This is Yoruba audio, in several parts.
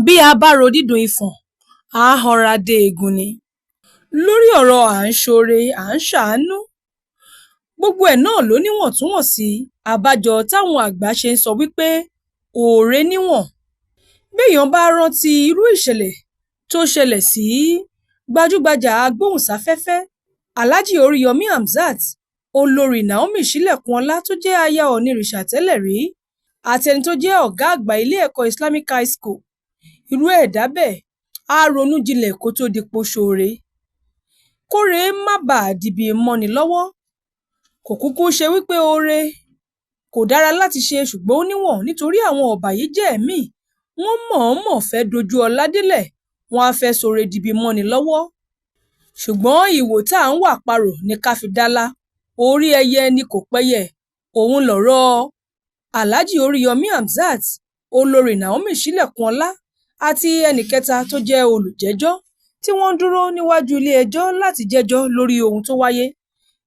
bí a bá ro dídùn ìfọ̀n á hanra dé eegun ni. Lórí ọ̀rọ̀ à ń ṣoore à ń ṣàánú, gbogbo ẹ̀ náà ló níwọ̀ntúnwọ̀nsì, àbájọ táwọn àgbà ṣe ń sọ wípé oore níwọ̀n. Béèyàn bá rántí irú ìṣẹ̀lẹ̀ tó ṣẹlẹ̀ sí gbajúgbajà agbóhùnsáfẹ́fẹ́ Alhaji Oríyọmí Hamzat, olórí Naomi Sílẹ̀kùnọlá tó jẹ́ aya Ọ̀ọ̀nirìṣà tẹ́lẹ̀ rí, àti ẹni tó jẹ́ ọ̀gá àgbà ilé ẹ̀kọ́ Islamic High School, irú ẹ̀dá bẹ́ẹ̀ á ronú jinlẹ̀ kó tó dipo ṣoore. Kóore má bàa dìbì mọ́ni lọ́wọ́. Kò kúkú ṣe wípé oore kò dára láti ṣe, ṣùgbọ́n ó níwọ̀n, nítorí àwọn ọ̀bàyéjẹ́ míì wọ́n mọ̀ọ́mọ̀ fẹ́ dojú ọlá délẹ̀, wọ́n á fẹ́ ṣoore dìbì mọ́ni lọ́wọ́. Ṣùgbọ́n ìwò tá à ń wà parò ní ká fi dálá, orí ẹyẹ ni kò pẹ́yẹ. Òun lọ̀rọ̀ Alhaji Oríyọmí Hamzat, olórí Naomi Sílẹ̀kùnọlá àti ẹnìkẹta tó jẹ́ olùjẹ́jọ́ tí wọ́n dúró níwájú ilé ẹjọ́ láti jẹ́jọ́ lórí ohun tó wáyé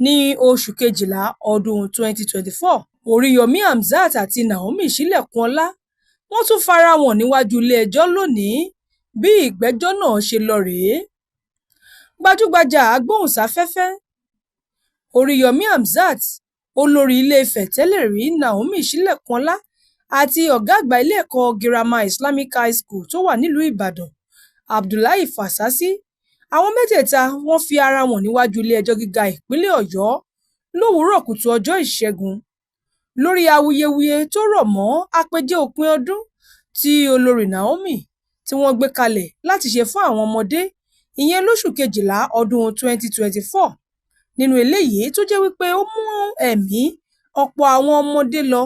ní oṣù kejìlá ọdún 2024. Oríyọmí Hamzat àti Naomi Sílẹ̀kùnọlá wọ́n tún fara wọn níwájú ilé ẹjọ́ lónìí. Bí ìgbẹ́jọ́ náà ṣe lọ rèé. Gbajúgbajà agbóhùnsáfẹ́fẹ́ Oríyọmí Hamzat, olórí Ilé-Ifẹ̀ tẹ́lẹ̀ rí Naomi Sílẹ̀kùnọlá àti ọ̀gá àgbà ilé ẹ̀kọ́ girama Islamic High School tó wà nílùú Ìbàdàn, Abdullahi Fasasi, àwọn mẹ́tẹ̀ẹ̀ta wọ́n fi ara wọn níwájú ilé ẹjọ́ gíga ìpínlẹ̀ Ọ̀yọ́ lówùúrọ̀ kùtù ọjọ́ Ìṣẹ́gun lórí awuyewuye tó rọ̀ mọ́ àpèjẹ òpin ọdún tí olórí Naomi tí wọ́n gbé kalẹ̀ láti ṣe fún àwọn ọmọdé, ìyẹn lóṣù kejìlá ọdún 2024. Nínú eléyìí tó jẹ́ wípé ó mú ẹ̀mí ọ̀pọ̀ àwọn ọmọdé lọ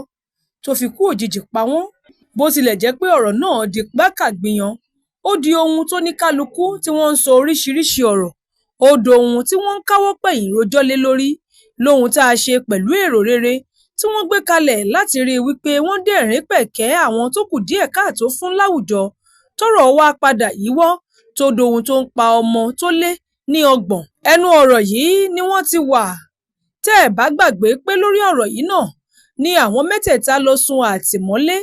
tó fi kú òjijì pa wọ́n. Bó tilẹ̀ jẹ́ pé ọ̀rọ̀ náà di gbákàgbìyàn, ó di ohun tó ní kálukú tí wọ́n ń sọ oríṣiríṣi ọ̀rọ̀, ó dohun tí wọ́n ń káwọ́ pẹ̀yìn rojọ́ lé lórí, lóhun tá a ṣe pẹ̀lú èrò rere tí wọ́n gbé kalẹ̀ láti rí i wípé wọ́n dẹ̀rín pẹ̀kẹ́ àwọn tó kù díẹ̀ káàtó fún láwùjọ, tọ́rọ̀ wá padà yíwọ́ tó dohun tó ń pa ọmọ tó lé ní 30. Ẹnu ọ̀rọ̀ yìí ni wọ́n ti wà. Tẹ́ ẹ̀ bá gbàgbé pé lórí ọ̀rọ̀ yìí náà ni àwọn mẹ́tẹ̀ẹ̀ta lọ sùn àtìmọ́lé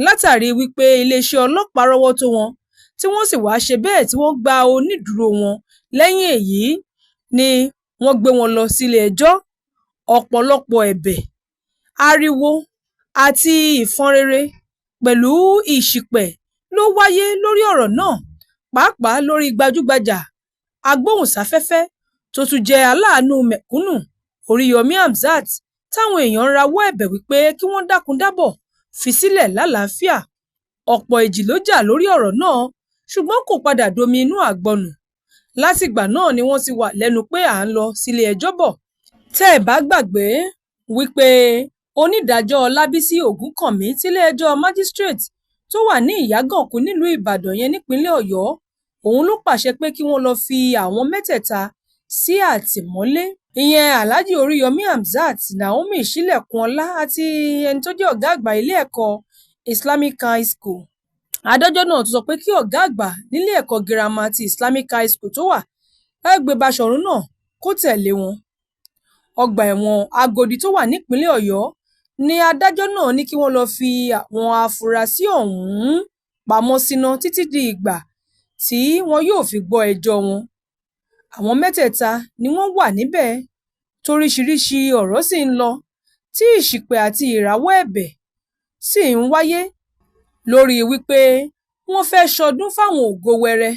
látàrí wípé iléeṣẹ́ ọlọ́pàá rọ́wọ́ tó wọn, tí wọ́n sì wá ṣe bẹ́ẹ̀ tí wọ́n gba onídùúró wọn. Lẹ́yìn èyí ni wọ́n gbé wọn lọ sílé ẹjọ́. Ọ̀pọ̀lọpọ̀ ẹ̀bẹ̀, ariwo àti ìfọnrere pẹ̀lú ìṣìpẹ̀ ló wáyé lórí ọ̀rọ̀ náà, pàápàá lórí gbajúgbajà agbóhùnsáfẹ́fẹ́ tó tún jẹ́ aláàánú mẹ̀kúnnù Oríyọmí Hamzat, táwọn èèyàn ń rawọ́ ẹ̀bẹ̀ wípé kí wọ́n dákun dábọ̀ fi sílẹ̀ lálàáfíà. Ọ̀pọ̀ ìjì ló jà lórí ọ̀rọ̀ náà, ṣùgbọ́n kò padà domi inú àgbọnù. Látìgbà náà ni wọ́n ti wà lẹ́nu pé à ń lọ sílé ẹjọ́ bọ̀. Tẹ́ ẹ̀ bá gbàgbé wípé onídàájọ́ Ọlábísí Ògúnkànmí tílé ẹjọ́ májísírèètì tó wà ní Ìyágànkú nílùú Ìbàdàn yẹn nípínlẹ̀ Ọ̀yọ́, òun ló pàṣẹ pé kí wọ́n lọ fi àwọn mẹ́tẹ̀ẹ̀ta sí àtìmọ́lé. Ìyẹn Alhaji Oríyọmí Hamzat, Naomi Sílẹ̀kùnọlá àti ẹni tó jẹ́ ọ̀gá àgbà ilé ẹ̀kọ́ Islamic High School. Adájọ́ náà tún sọ pé kí ọ̀gá àgbà nílé ẹ̀kọ́ girama ti Islamic High School tó wà lágbègbè Báṣọ̀run náà kó tẹ̀lé wọn. Ọgbà ẹ̀wọ̀n Agodi tó wà nípínlẹ̀ Ọ̀yọ́ ni adájọ́ náà ní kí wọ́n lọ fi àwọn afurasí ọ̀hún pamọ́ síná títí di ìgbà tí wọn yóò fi gbọ́ ẹjọ́ wọn. Àwọn mẹ́tẹ̀ẹ̀ta ni wọ́n wà níbẹ̀ toríṣiríṣi ọ̀rọ̀ sì ń lọ, tí ìṣìpẹ̀ àti ìrawọ́ ẹ̀bẹ̀ sì ń wáyé lórí wípé wọ́n fẹ́ ṣọdún fáwọn ògo wẹrẹ,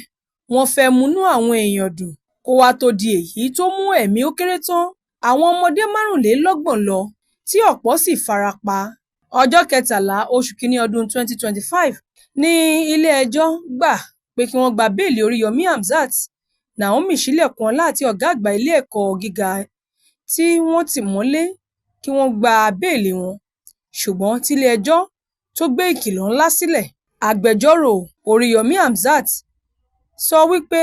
wọ́n fẹ́ múnú àwọn èèyàn dùn, kó wá tó di èyí tó mú ẹ̀mí ó kéré tán àwọn ọmọdé 25 lọ tí ọ̀pọ̀ sì farapa. Ọjọ́ 13 oṣù kìíní ọdún 2025 ní ilé ẹjọ́ gbà pé kí wọ́n gba béèlì Oríyọmí Hamzat, Naomi Sílẹ̀kùnọlá àti ọ̀gá àgbà ilé ẹ̀kọ́ gíga tí wọ́n tì mọ́lé kí wọ́n gba béèlì wọn. Ṣùgbọ́n tílé ẹjọ́ tó gbé ìkìlọ̀ ńlá sílẹ̀, agbẹjọ́rò Oríyọmí Hamzat sọ wípé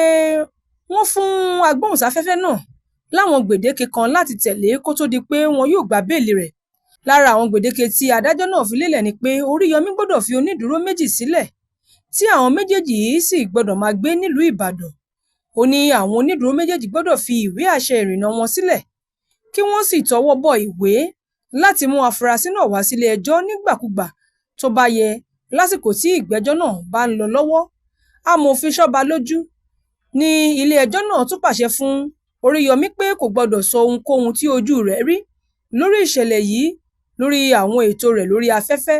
wọ́n fún agbóhùnsáfẹ́fẹ́ náà láwọn gbèdéke kan láti tẹ̀lé kó tó di pé wọn yóò gba béèlì rẹ̀. Lára àwọn gbèdéke tí adájọ́ náà fi lélẹ̀ ni pé Oríyọmí gbọ́dọ̀ fi onídùúró 2 sílẹ̀ tí àwọn méjèèjì yìí sì gbọ́dọ̀ máa gbé nílùú Ìbàdàn. Ó ní àwọn onídùúró méjèèjì gbọ́dọ̀ fi ìwé àṣẹ ìrìnnà wọn sílẹ̀ kí wọ́n sì tọwọ́ bọ ìwé láti mú afurasí náà wá sílé ẹjọ́ nígbàkúgbà tó bá yẹ lásìkò tí ìgbẹ́jọ́ náà bá ń lọ lọ́wọ́. amòfin Ṣọ́balójú ní ilé-ẹjọ́ náà tún pàṣẹ fún Oríyọmí pé kò gbọdọ̀ sọ ohunkóhun tí ojú rẹ̀ rí lórí ìṣẹ̀lẹ̀ yìí lórí àwọn ètò rẹ̀ lórí afẹ́fẹ́.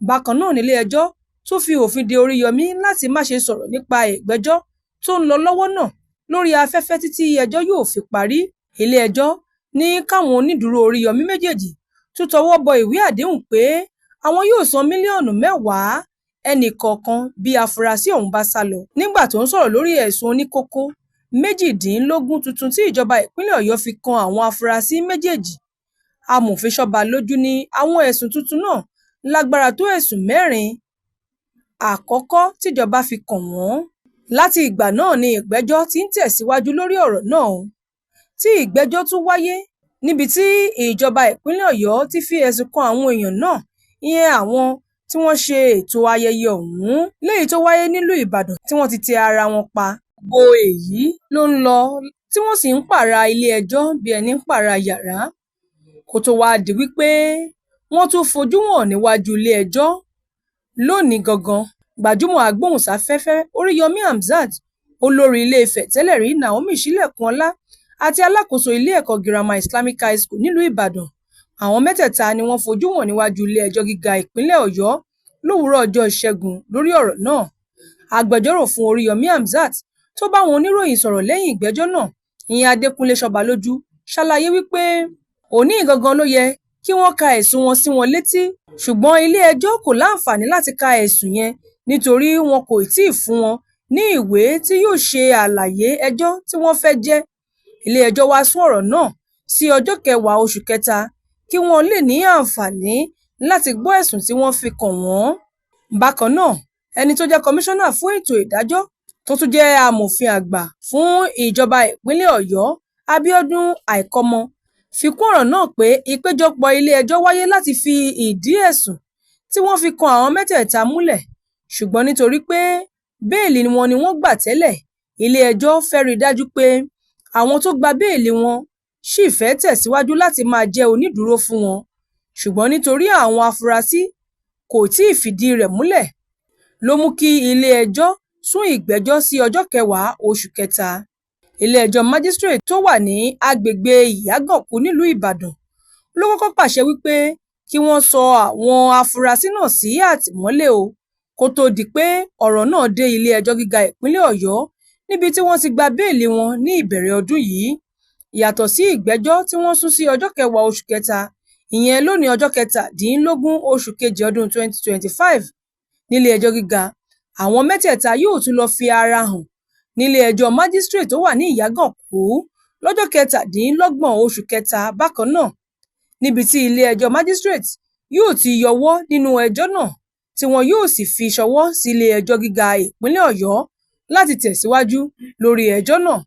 Bákan náà nílé-ẹjọ́ tún fi òfin de Oríyọmí láti má ṣe sọ̀rọ̀ nípa ìgbẹ́jọ́ tó ń lọ lọ́wọ́ náà lórí afẹ́fẹ́ títí ẹjọ́ yóò fi parí. Ilé-ẹjọ́ ní káwọn onídùúró Oríyọmí méjèèjì tún tọwọ́ bọ ìwé àdéhùn pé àwọn yóò san mílíọ̀nù 10 ẹnì kọ̀ọ̀kan bí afurasí ọ̀hún bá sálọ. Nígbà tó ń sọ̀rọ̀ lórí ẹ̀sùn oníkókó 18 tuntun tí ìjọba ìpínlẹ̀ Ọ̀yọ́ fi kan àwọn afurasí méjèèjì, amòfin Ṣọ́balójú ní àwọn ẹ̀sùn tuntun náà lágbára tó ẹ̀sùn 4 àkọ́kọ́ tíjọba fi kàn wọ́n. Láti ìgbà náà ni ìgbẹ́jọ́ ti ń tẹ̀síwájú lórí ọ̀rọ̀ náà, tí ìgbẹ́jọ́ tún wáyé níbi tí ìjọba ìpínlẹ̀ Ọ̀yọ́ ti fi ẹ̀sùn kan àwọn èèyàn náà, ìyẹn àwọn tí wọ́n ṣe ètò ayẹyẹ ọ̀hún léyìí tó wáyé nílùú Ìbàdàn tí wọ́n ti tẹ ara wọn pa. Gbogbo èyí ló ń lọ tí wọ́n sì ń pààrà ilé-ẹjọ́ bí ẹni ń pààrà yàrá, kó tó wáá di wípé wọ́n tún fojú wọn níwájú ilé-ẹjọ́. Lónìí gangan, gbajúmọ̀ agbóhùnsáfẹ́fẹ́ Oríyọmí Hamzat, olórí Ilé-Ifẹ̀ tẹ́lẹ̀ rí Naomi Ṣílẹ̀kùnọlá àti alákòóso ilé-ẹ̀kọ́ girama Islamic High School nílùú Ìbàdàn, àwọn mẹ́tẹ̀ẹ̀ta ni wọ́n fojú wọn níwájú ilé-ẹjọ́ gíga ìpínlẹ̀ Ọ̀yọ́ lówùúrọ̀ ọjọ́ Ìṣẹ́gun lórí ọ̀rọ̀ náà. Agbẹjọ́rò fún Oríyọmí Hamzat tó bá àwọn oníròyìn sọ̀rọ̀ lẹ́yìn ìgbẹ́jọ́ náà, ìyẹn Adékúnlé Ṣọ́balójú, ṣàlàyé wípé òní gangan ló yẹ kí wọ́n ka ẹ̀sùn wọn sí wọn létí, ṣùgbọ́n ilé-ẹjọ́ kò láǹfààní láti ka ẹ̀sùn yẹn nítorí wọn kò tíì fún wọn ní ìwé tí yóò ṣe àlàyé ẹjọ́ tí wọ́n fẹ́ jẹ́. Ilé-ẹjọ́ wá sún ọ̀rọ̀ náà sí ọjọ́ 10 oṣù kẹta kí wọ́n lè ní àǹfààní láti gbọ́ ẹ̀sùn tí wọ́n fi kàn wọ́n. Bákan náà, ẹni tó jẹ́ kọmíṣánná fún ètò ìdájọ́ tó tún jẹ́ amòfin àgbà fún ìjọba ìpínlẹ̀ Ọ̀yọ́, Abíọ́dún Àìkọ́mọ, fi kún ọ̀rọ̀ náà pé ìpéjọpọ̀ ilé-ẹjọ́ wáyé láti fi ìdí ẹ̀sùn tí wọ́n fi kan àwọn mẹ́tẹ̀ẹ̀ta múlẹ̀, ṣùgbọ́n nítorí pé béèlì wọn ni wọ́n gbà tẹ́lẹ̀, ilé-ẹjọ́ fẹ́ rí dájú pé àwọn tó gba béèlì wọn ṣì fẹ́ tẹ̀síwájú láti máa jẹ́ onídùúró fún wọn, ṣùgbọ́n nítorí àwọn afurasí kò tíì fìdí rẹ̀ múlẹ̀ ló mú kí ilé-ẹjọ́ sún ìgbẹ́jọ́ sí ọjọ́ 10 oṣù kẹta. Ilé-ẹjọ́ májísírèètì tó wà ní agbègbè Ìyágànkú nílùú Ìbàdàn ló kọ́kọ́ pàṣẹ wípé kí wọ́n sọ àwọn afurasí náà sí àtìmọ́lé kó tó di pé ọ̀rọ̀ náà dé ilé-ẹjọ́ gíga ìpínlẹ̀ Ọ̀yọ́ níbi tí wọ́n ti gba béèlì wọn ní ìbẹ̀rẹ̀ ọdún yìí. Yàtọ̀ sí ìgbẹ́jọ́ tí wọ́n sún sí ọjọ́ 10 oṣù kẹta, ìyẹn lónìí ọjọ́ 17 oṣù kejì ọdún 2025 nílé-ẹjọ́ gíga, àwọn mẹ́tẹ̀ẹ̀ta yóò tún lọ fi ara hàn nílé-ẹjọ́ májísírèètì tó wà ní Ìyágànkú lọ́jọ́ 27 oṣù kẹta bákan náà, níbi tí ilé-ẹjọ́ májísírèètì yóò ti yọwọ́ nínú ẹjọ́ náà tí wọn yóò sì fi ṣọwọ́ sí ilé-ẹjọ́ gíga ìpínlẹ̀ Ọ̀yọ́ láti tẹ̀síwájú lórí ẹjọ́ náà.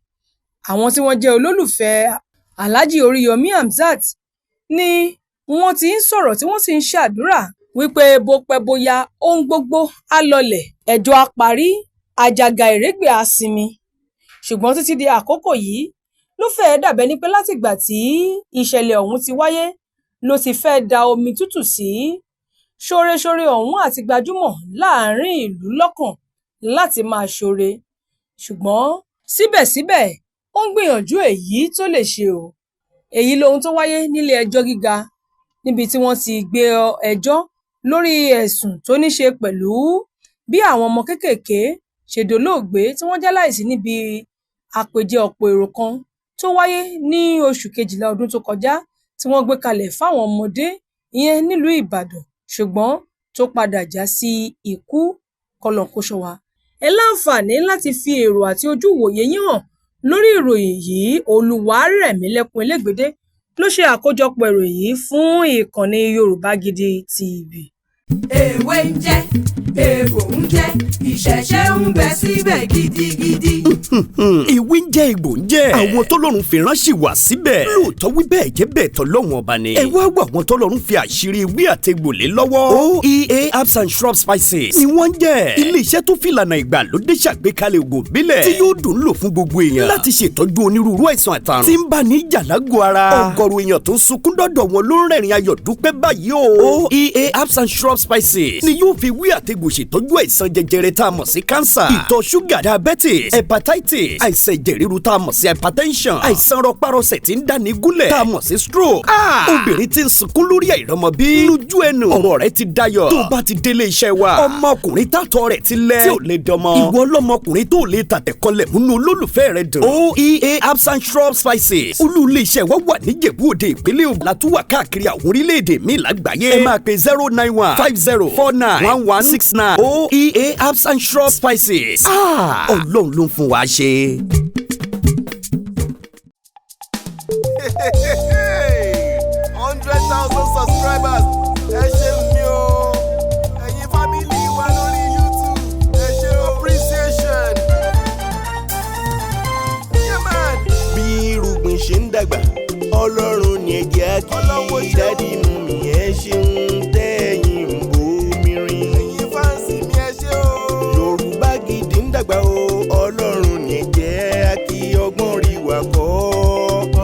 Àwọn tí wọ́n jẹ́ olólùfẹ́ Alhaji Oríyọmí Hamzat ni wọ́n ti ń sọ̀rọ̀ tí wọ́n sì ń ṣàdúrà wípé bó pẹ́ bóyá ohun gbogbo á lọlẹ̀, ẹjọ́ á parí, àjàgà ìrégbè á sinmi. Ṣùgbọ́n títí di àkókò yìí ló fẹ́ẹ́ dàbẹ́ ní pé látìgbà tí ìṣẹ̀lẹ̀ ọ̀hún ti wáyé ló ti fẹ́ da omi tútù sí ṣoore-ṣoore ọ̀hún àti gbajúmọ̀ láàrin ìlú lọ́kàn láti máa ṣoore. Ṣùgbọ́n síbẹ̀síbẹ̀ ó ń gbìyànjú èyí tó lè ṣe o. Èyí lohun tó wáyé nílé ẹjọ́ gíga níbi tí wọ́n ti gbé ẹjọ́ lórí ẹ̀sùn tó ní ṣe pẹ̀lú bí àwọn ọmọ kéékèèké ṣe dolóògbé tí wọ́n jáláìsí níbi àpèjẹ ọ̀pọ̀ èrò kan tó wáyé ní oṣù kejìlá ọdún tó kọjá tí wọ́n gbé kalẹ̀ fáwọn ọmọdé ìyẹn nílùú Ìbàdàn, ṣùgbọ́n tó padà já sí ikú. Kọ́lọ́run kó ṣọ́ wa. Ẹ láǹfààní láti fi èrò àti ojú ìwòye yín hàn lórí ìròyìn yìí. Olúwarẹ̀mílẹ́kún Elégbèdé ló ṣe àkójọpọ̀ ìròyìn yìí fún ìkànnì Yorùbá Gidi TV. Èwe ń jẹ́, èbò ń jẹ́, ìṣẹ̀ṣẹ̀ ń bẹ síbẹ̀ gidigidi. Ìwé ń jẹ́, egbò ń jẹ́, àwọn tọ́lọ́run fi ránṣẹ́ wá síbẹ̀. Lóòótọ́ wí bẹ́ẹ̀ jẹ́ bẹ́ẹ̀ tọ́lọ́run ọba ni. Ẹ wá wá àwọn tọ́lọ́run fi àṣírí ewé àtegbò lé lọ́wọ́. OEA Herbs and Shrub Spices ni wọ́n ń jẹ́. Ilé-iṣẹ́ tó fi ìlànà ìgbàlódé ṣàgbékalẹ̀ ògùn ìbílẹ̀ tí yóò dùn lò fún gbogbo èèyàn láti ṣètọ́jú onírúurú àìsàn àtàrùn tí ń bá ní ìjà lágọ̀ọ́ ara. Ọ̀gọ̀rọ̀ èèyàn tó ń sunkún dọ́dọ̀ wọn ló ń rẹ́rìn ayọ̀ dúpẹ́ báyìí o. OEA Herbs and Shrub shrub spices ni yóò fi wí àtẹ̀gùn ṣètọ́jú àìsàn jẹjẹrẹ tá a mọ̀ sí cancer, ìtọ̀ ṣúgà, diabetes, hepatitis, àìsàn ẹ̀jẹ̀ ríru tá a mọ̀ sí hypertension, àìsàn rọpárọsẹ̀ tí ń dáni gúnlẹ̀ tá a mọ̀ sí stroke. Obìnrin tí ń sunkún lórí àìrọ́mọbí lójú ẹnu ọ̀rọ̀ rẹ̀ ti dayọ̀ tó bá ti délé iṣẹ́ wa. ọmọkùnrin tàtọ̀ rẹ̀ ti lẹ̀ tí ò lè dọmọ. ìwọ lọmọkùnrin tó lè tàtẹ̀kọlẹ̀ múnú olólùfẹ́ rẹ̀ dùn. OEA herbs and shrub spices olú ilé iṣẹ́ wa wà ní Ìjẹ̀bú Òde ìpínlẹ̀ Ògùn látúwà káàkiri àwọn orílẹ̀-èdè míì lágbàáyé. ẹ máa pe 09150491169 OEA herbs and shrub spices. Ọlọ́run ló ń fún wa ṣe. 100,000 subscribers. Ẹ ṣeun ni o. Ẹ̀yin family wa lórí YouTube. Ẹ ṣe appreciation. Yeah man. Bí irúgbìn ṣe ń dàgbà, Ọlọ́run ni ẹ jẹ́ á kí. Dádì mi ẹ ṣeun tẹ́yìn ń bomi rin. Ẹ̀yin fáǹsì mi ẹ ṣe o. Yorùbá Gidi ń dàgbà o. Ọlọ́run ni ẹ jẹ́ á kí. Ọgbọ́n rí wa kọ́.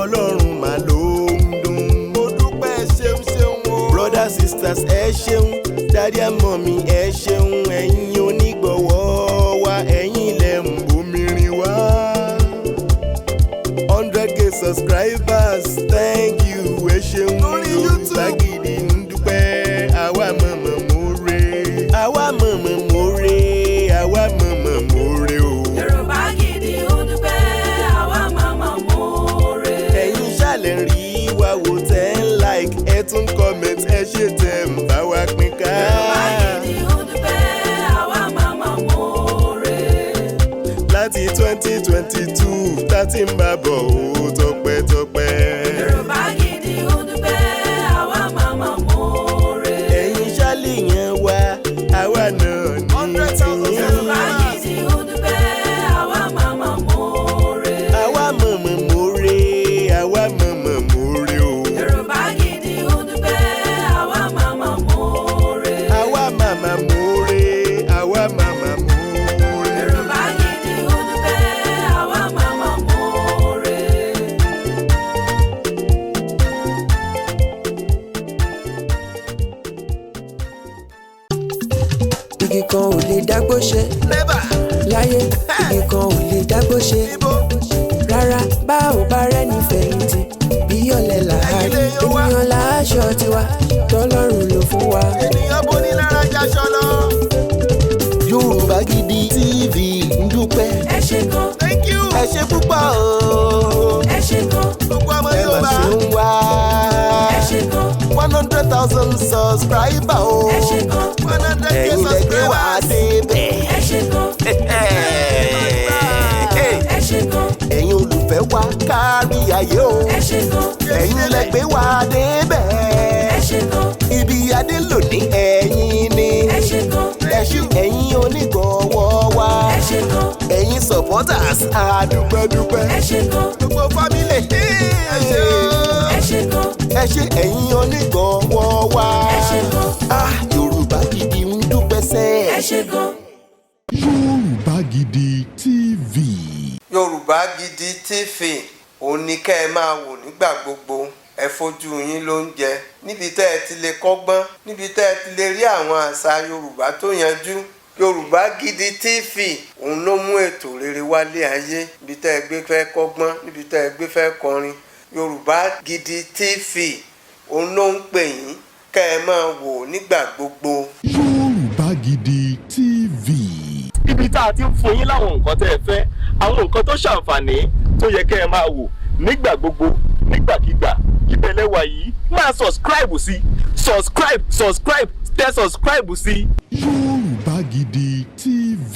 Ọlọ́run mà ló ń dùn. Mo dúpẹ́ ṣeun ṣeun o. Brothers sisters ẹ ṣeun. Daddy and mommy ẹ ṣeun. Ẹ̀yin onígbọ̀wọ́ wa, ẹ̀yin lẹ ń bomi rin wá. 100K subscribers, thank you, ẹ ṣeun. Yorùbá Gidi ń dúpẹ́, àwa mọ̀mọ́ more. Àwa mọ̀mọ́ more, àwa mọ̀mọ́ more o. Yorùbá Gidi ń dúpẹ́, àwa mọ̀mọ́ more. Ẹ̀yin ṣàlẹ̀ rí wa wò tẹ́ ń like, ẹ tún comment, ẹ ṣe tẹ̀ ń bá wa pín ká. Yorùbá Gidi ń dúpẹ́, àwa mọ̀mọ́ more. Láti 2022 tá ti ń bá bọ̀ ó tọpẹ́tọpẹ́. Yorùbá Gidi ń dúpẹ́, àwa mọ̀mọ́ more. Ẹ̀yin ṣálẹ̀ yẹn wá, àwa náà ní tiyín. Yorùbá Gidi ń dúpẹ́, àwa mọ̀mọ́ more. Àwa mọ̀mọ́ more, àwa mọ̀mọ́ more o. Yorùbá Gidi ń dúpẹ́, àwa mọ̀mọ́ more. Àwa màmá more, àwa màmá more. Yorùbá Gidi ń dúpẹ́, àwa mọ̀mọ́ more. Igi kan ò lè dágbó ṣe Never. láyé, igi kan ò lè dágbó ṣe Ibo. rárá. Bá ò bá rẹ́ni fẹ̀yìntì bí ọ̀lẹ làárí. Ẹ̀yin lè yan wá. Ènìyàn láṣọ tiwa tọ́lọ́run ló fún wa. Ènìyàn bó ní lára jaṣọ lọ. Yorùbá Gidi TV ń dúpẹ́. Ẹ ṣé gan, Thank you. Ẹ ṣé púpọ̀ o. ẹ ṣé gan, Gbogbo ọmọ Ẹ mà Yorùbá. ṣe ń wá. ẹ ṣé gan, 100,000 subscriber o. ẹ ṣé gan, 100K Ẹ̀yin lẹ gbé wá subscribers. débẹ̀. ẹ ṣé gan, ẹ ṣé gan, Ẹ̀yin olùfẹ́ wa kárí ayé o. ẹ ṣé gan, Ẹ̀yin lẹ gbé wá débẹ̀. ẹ ṣé gan, Ibi adé lónìí ẹ̀yin ni. ẹ ṣé gan, Ẹ̀yin onígbọ̀wọ́ wa. ẹ ṣé gan, Ẹ̀yin supporters àdúpẹ́dúpẹ́. ẹ ṣé gan, Gbogbo family ẹ ṣé o. ẹ ṣé gan, Ẹ ṣé ẹ̀yin onígbọ̀wọ́ wa. ẹ ṣé gan, Yorùbá Gidi ń dúpẹ́ sẹ́. ẹ ṣé gan. Yorùbá Gidi TV. Yorùbá Gidi TV òun ni kẹ́ ẹ máa wò nígbà gbogbo. Ẹ fojú yín lóúnjẹ níbi tẹ́ ẹ ti lè kọ́gbọ́n, níbi tẹ́ ẹ ti lè rí àwọn àṣà Yorùbá tó yanjú. Yorùbá Gidi TV òun ló mú ètò rere wálé ayé, níbi tẹ́ ẹ gbé fẹ́ kọ́gbọ́n, níbi tẹ́ ẹ gbé fẹ́ kọrin. Yorùbá Gidi TV òun ló ń pè yín kẹ́ ẹ máa wò nígbà gbogbo. Yorùbá Gidi TV. Ibi tá a ti ń fún yín láwọn nǹkan tẹ́ ẹ fẹ́, àwọn nǹkan tó ṣàǹfààní tó yẹ kẹ́ ẹ máa wò nígbà gbogbo, nígbàkigbà. Ìbẹ̀lẹ̀ wà yìí máa subscribe sí, subscribe tẹ subscribe sí. Yorùbá Gidi TV.